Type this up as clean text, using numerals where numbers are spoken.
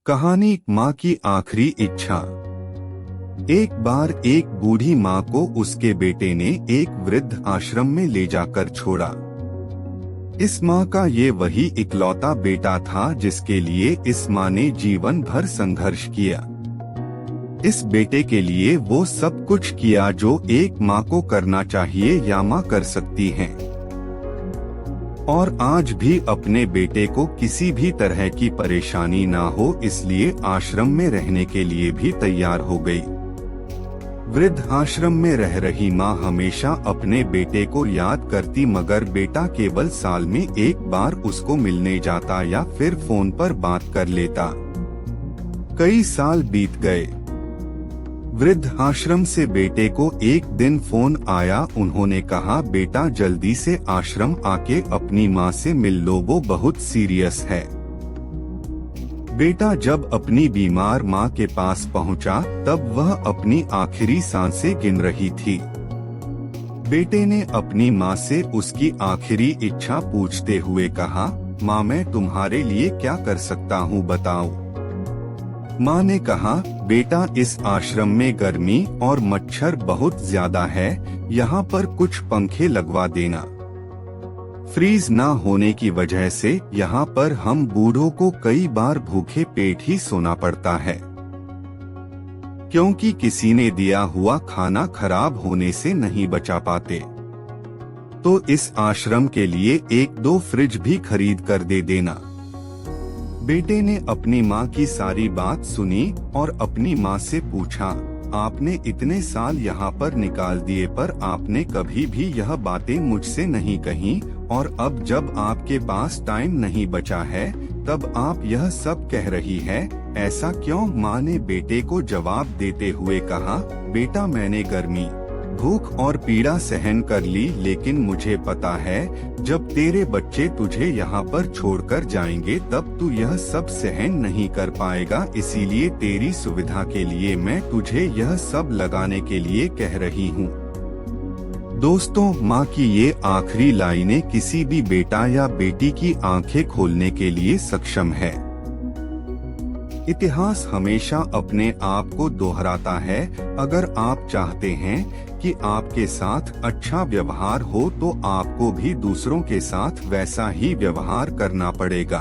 कहानी माँ की आखिरी इच्छा। एक बार एक बूढ़ी माँ को उसके बेटे ने एक वृद्ध आश्रम में ले जाकर छोड़ा। इस माँ का ये वही इकलौता बेटा था जिसके लिए इस माँ ने जीवन भर संघर्ष किया। इस बेटे के लिए वो सब कुछ किया जो एक माँ को करना चाहिए या माँ कर सकती है, और आज भी अपने बेटे को किसी भी तरह की परेशानी ना हो इसलिए आश्रम में रहने के लिए भी तैयार हो गई। वृद्ध आश्रम में रह रही माँ हमेशा अपने बेटे को याद करती, मगर बेटा केवल साल में एक बार उसको मिलने जाता या फिर फोन पर बात कर लेता। कई साल बीत गए। वृद्ध आश्रम से बेटे को एक दिन फोन आया। उन्होंने कहा, बेटा जल्दी से आश्रम आके अपनी माँ से मिल लो, वो बहुत सीरियस है। बेटा जब अपनी बीमार माँ के पास पहुँचा तब वह अपनी आखिरी सांसें गिन रही थी। बेटे ने अपनी माँ से उसकी आखिरी इच्छा पूछते हुए कहा, माँ मैं तुम्हारे लिए क्या कर सकता हूँ बताओ। माँ ने कहा, बेटा इस आश्रम में गर्मी और मच्छर बहुत ज्यादा है, यहाँ पर कुछ पंखे लगवा देना। फ्रीज ना होने की वजह से यहाँ पर हम बूढ़ों को कई बार भूखे पेट ही सोना पड़ता है, क्योंकि किसी ने दिया हुआ खाना खराब होने से नहीं बचा पाते। तो इस आश्रम के लिए एक दो फ्रिज भी खरीद कर दे देना। बेटे ने अपनी माँ की सारी बात सुनी और अपनी माँ से पूछा, आपने इतने साल यहाँ पर निकाल दिए पर आपने कभी भी यह बातें मुझसे नहीं कही, और अब जब आपके पास टाइम नहीं बचा है तब आप यह सब कह रही है, ऐसा क्यों? माँ ने बेटे को जवाब देते हुए कहा, बेटा मैंने गर्मी, भूख और पीड़ा सहन कर ली, लेकिन मुझे पता है जब तेरे बच्चे तुझे यहाँ पर छोड़कर जाएंगे तब तू यह सब सहन नहीं कर पाएगा, इसीलिए तेरी सुविधा के लिए मैं तुझे यह सब लगाने के लिए कह रही हूँ। दोस्तों, माँ की ये आखिरी लाइनें किसी भी बेटा या बेटी की आंखें खोलने के लिए सक्षम है। इतिहास हमेशा अपने आप को दोहराता है। अगर आप चाहते हैं कि आपके साथ अच्छा व्यवहार हो तो आपको भी दूसरों के साथ वैसा ही व्यवहार करना पड़ेगा।